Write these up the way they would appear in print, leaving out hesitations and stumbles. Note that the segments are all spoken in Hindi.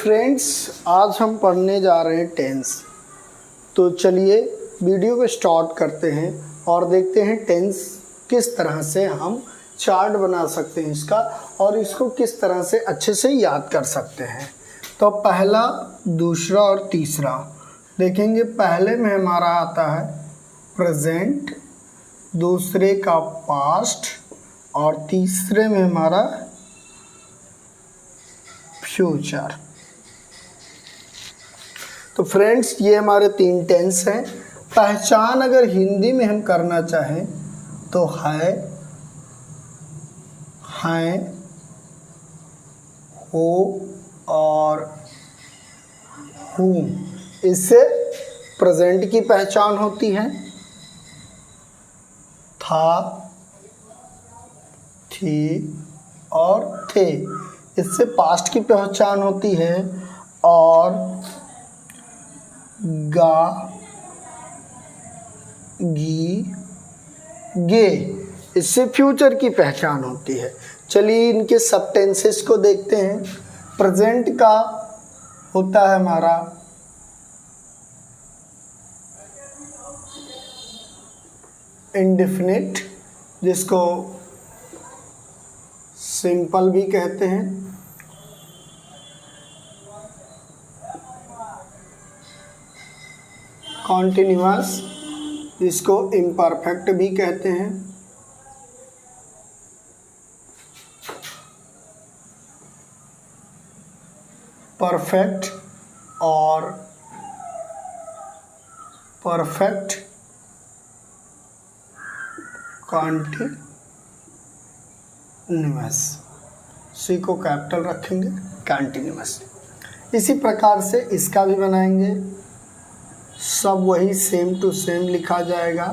फ्रेंड्स, आज हम पढ़ने जा रहे हैं टेंस। तो चलिए वीडियो को स्टार्ट करते हैं और देखते हैं टेंस किस तरह से हम चार्ट बना सकते हैं इसका, और इसको किस तरह से अच्छे से याद कर सकते हैं। तो पहला, दूसरा और तीसरा देखेंगे। पहले में हमारा आता है प्रेजेंट, दूसरे का पास्ट और तीसरे में हमारा फ्यूचर। तो फ्रेंड्स, ये हमारे तीन टेंस हैं। पहचान अगर हिंदी में हम करना चाहें तो है, हैं, हो और हूँ। इससे प्रेजेंट की पहचान होती है। था, थी और थे। इससे पास्ट की पहचान होती है। और गा, गी, गे। इससे फ्यूचर की पहचान होती है। चलिए इनके सब टेंसेस को देखते हैं। प्रेजेंट का होता है हमारा इंडेफिनिट, जिसको सिंपल भी कहते हैं। कॉन्टिन्यूअस, जिसको इम्परफेक्ट भी कहते हैं। परफेक्ट और परफेक्ट कॉन्टिन्यूअस। सी को कैपिटल रखेंगे, कॉन्टिन्यूअस। इसी प्रकार से इसका भी बनाएंगे। सब वही सेम टू सेम लिखा जाएगा।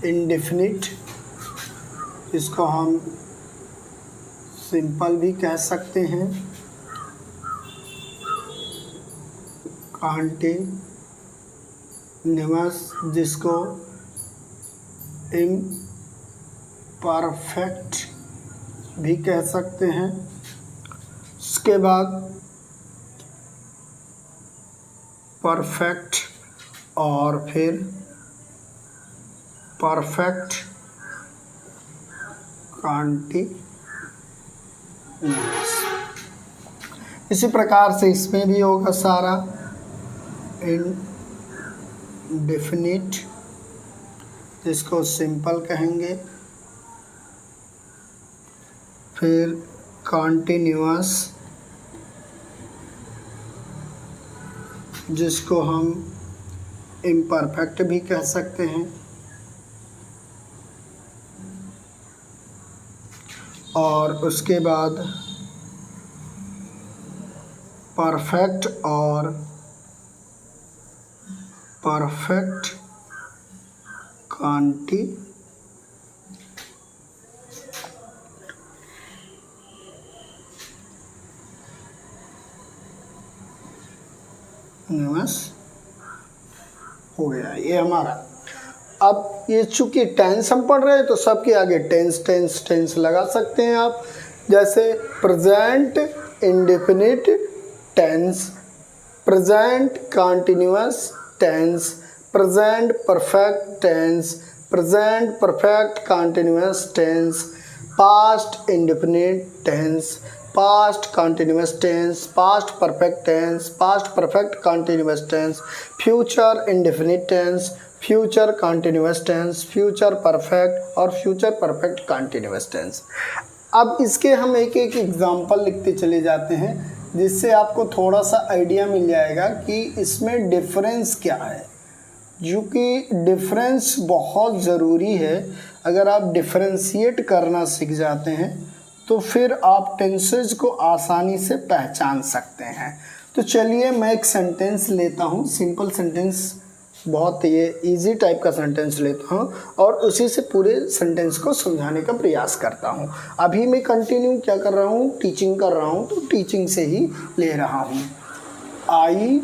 इंडेफिनिट, इसको हम सिंपल भी कह सकते हैं। कॉन्टिन्यूअस, जिसको इम्परफेक्ट भी कह सकते हैं। उसके बाद परफेक्ट और फिर परफेक्ट कॉन्टिन्यूअस। इसी प्रकार से इसमें भी होगा सारा। इंडेफिनिट, जिसको सिंपल कहेंगे। फिर कॉन्टिन्यूअस, जिसको हम इम्परफेक्ट भी कह सकते हैं। और उसके बाद परफेक्ट और परफेक्ट कॉन्टिन्यूअस हो गया ये हमारा। अब ये चूंकि टेंस हम पढ़ रहे हैं तो सबके आगे टेंस टेंस टेंस लगा सकते हैं आप। जैसे present indefinite tense, present continuous tense, present perfect tense, present perfect continuous tense, past indefinite tense, past continuous tense, past perfect tense, past perfect continuous tense, future indefinite tense, future continuous tense, future perfect और फ्यूचर परफेक्ट कॉन्टिन्यूअस टेंस। अब इसके हम एक एक एग्जांपल लिखते चले जाते हैं, जिससे आपको थोड़ा सा आइडिया मिल जाएगा कि इसमें डिफरेंस क्या है। क्योंकि डिफरेंस बहुत ज़रूरी है। अगर आप डिफरेंशिएट करना सीख जाते हैं तो फिर आप टेंसेज को आसानी से पहचान सकते हैं। तो चलिए मैं एक सेंटेंस लेता हूँ, सिंपल सेंटेंस, बहुत ये इजी टाइप का सेंटेंस लेता हूँ और उसी से पूरे सेंटेंस को समझाने का प्रयास करता हूँ। अभी मैं कंटिन्यू क्या कर रहा हूँ, टीचिंग कर रहा हूँ, तो टीचिंग से ही ले रहा हूँ। आई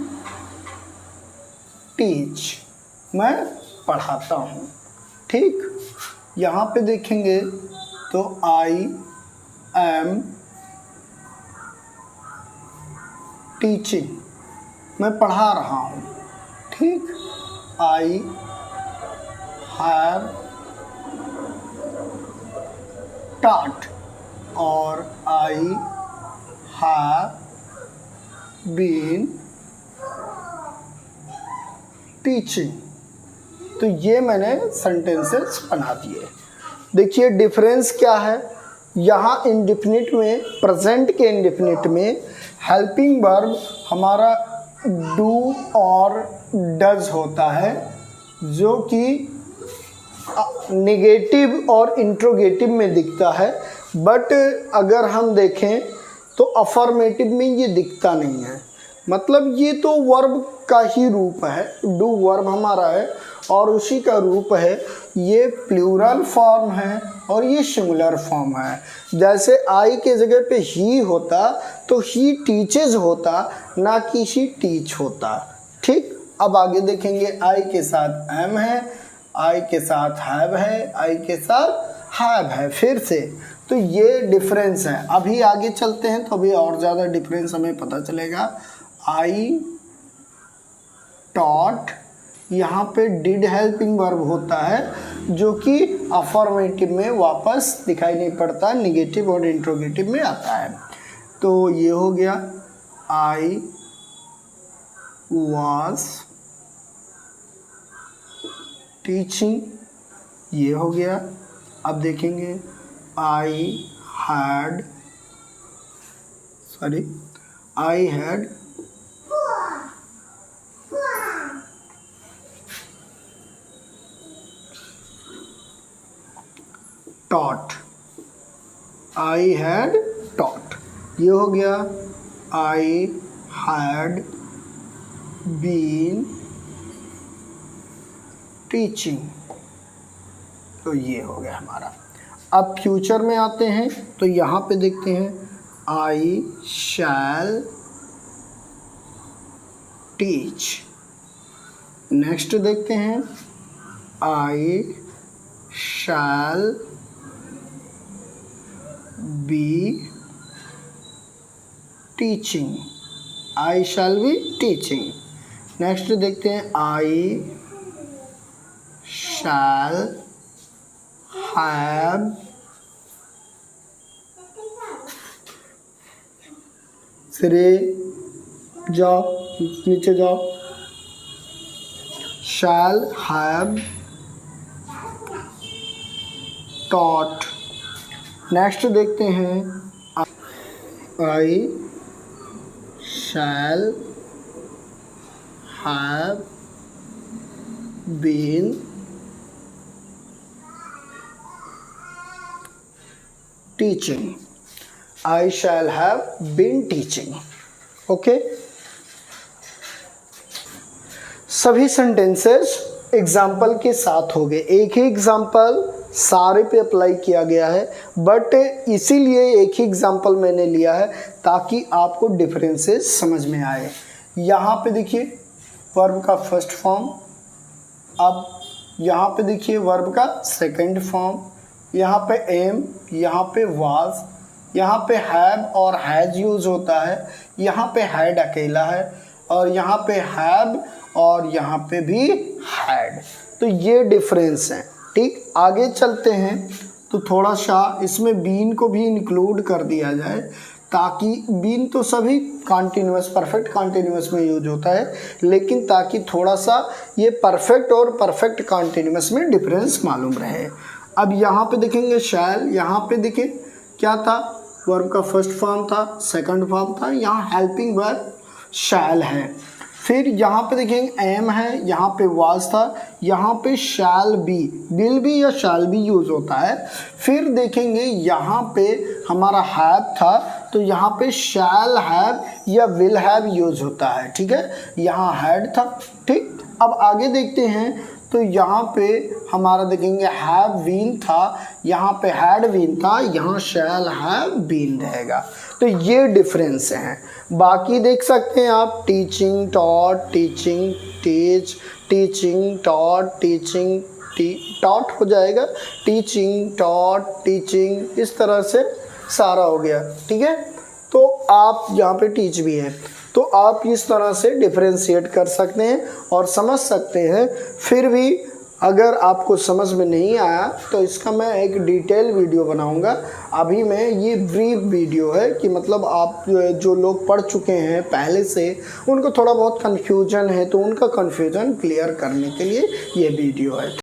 टीच, मैं पढ़ाता हूँ। ठीक, यहाँ पे देखेंगे तो आई एम टीचिंग, मैं पढ़ा रहा हूँ, ठीक। आई हैव taught और आई हैव बीन टीचिंग। तो ये मैंने सेंटेंसेस बना दिए। देखिए डिफरेंस क्या है, यहाँ इंडेफिनिट में, प्रेजेंट के इंडेफिनिट में हेल्पिंग वर्ब हमारा डू और डज होता है, जो कि नेगेटिव और इंट्रोगेटिव में दिखता है, बट अगर हम देखें तो अफर्मेटिव में ये दिखता नहीं है। मतलब ये तो वर्ब का ही रूप है, डू वर्ब हमारा है और उसी का रूप है। ये प्लूरल फॉर्म है और ये सिंगुलर फॉर्म है। जैसे आई के जगह पे ही होता तो ही टीचेज होता, ना कि ही टीच होता, ठीक। अब आगे देखेंगे, आई के साथ एम है, आई के साथ हैव है, आई के साथ हैव है फिर से। तो ये डिफरेंस है। अभी आगे चलते हैं तो अभी और ज़्यादा डिफरेंस हमें पता चलेगा। आई टॉट, यहाँ पे डिड हेल्पिंग वर्ब होता है, जो कि अफर्मेटिव में वापस दिखाई नहीं पड़ता, निगेटिव और इंट्रोगेटिव में आता है। तो ये हो गया आई वाज टीचिंग, ये हो गया। अब देखेंगे I had taught, I had taught, ये हो गया आई हैड बीन टीचिंग। तो ये हो गया हमारा। अब फ्यूचर में आते हैं तो यहाँ पे देखते हैं आई शैल टीच। नेक्स्ट देखते हैं I shall be teaching, I shall be teaching. Next देखते हैं आई शैल हैव सिरे जाओ नीचे जाओ, शैल हैव टॉट। नेक्स्ट देखते हैं I shall have been teaching, I shall have been teaching. Okay, सभी सेंटेंसेस एग्जाम्पल के साथ हो गए। एक ही एग्जाम्पल सारे पे अप्लाई किया गया है, बट इसीलिए एक ही एग्जाम्पल मैंने लिया है ताकि आपको डिफरेंसेस समझ में आए। यहाँ पे देखिए वर्ब का फर्स्ट फॉर्म, अब यहाँ पे देखिए वर्ब का सेकंड फॉर्म, यहाँ पे एम, यहाँ पे वाज, यहाँ पे हैव और हैज यूज होता है, यहाँ पे हैड अकेला है और यहाँ पे हैव और यहाँ पे भी हैड। तो ये डिफरेंस है, ठीक। आगे चलते हैं तो थोड़ा सा इसमें बीन को भी इंक्लूड कर दिया जाए, ताकि बीन तो सभी कॉन्टिन्यूअस परफेक्ट कॉन्टिन्यूअस में यूज होता है, लेकिन ताकि थोड़ा सा ये परफेक्ट और परफेक्ट कॉन्टिन्यूअस में डिफरेंस मालूम रहे। अब यहाँ पे देखेंगे शैल, यहाँ पे देखिए क्या था, वर्ब का फर्स्ट फॉर्म था, सेकंड फॉर्म था, यहाँ हेल्पिंग वर्ब शैल है। फिर यहाँ पे देखेंगे एम है, यहाँ पे वाज था, यहाँ पे शैल बी, विल बी या शैल बी यूज होता है। फिर देखेंगे यहाँ पे हमारा हैव था, तो यहाँ पे शैल हैव या विल हैव यूज होता है, ठीक है। यहाँ हैड था, ठीक। अब आगे देखते हैं तो यहाँ पे हमारा देखेंगे हैव बीन था, यहाँ पे हैड बीन था, यहाँ शैल हैव बीन रहेगा। तो ये डिफरेंस हैं। बाकी देख सकते हैं आप teaching, taught, teaching, teach, teaching, taught, teaching, taught हो जाएगा, टीचिंग, टॉट, टीचिंग, इस तरह से सारा हो गया, ठीक है। तो आप यहाँ पे टीच भी है। तो आप इस तरह से डिफरेंशिएट कर सकते हैं और समझ सकते हैं। फिर भी अगर आपको समझ में नहीं आया तो इसका मैं एक डिटेल वीडियो बनाऊंगा। अभी मैं ये ब्रीफ वीडियो है कि मतलब आप जो लोग पढ़ चुके हैं पहले से, उनको थोड़ा बहुत कन्फ्यूजन है तो उनका कन्फ्यूजन क्लियर करने के लिए ये वीडियो है।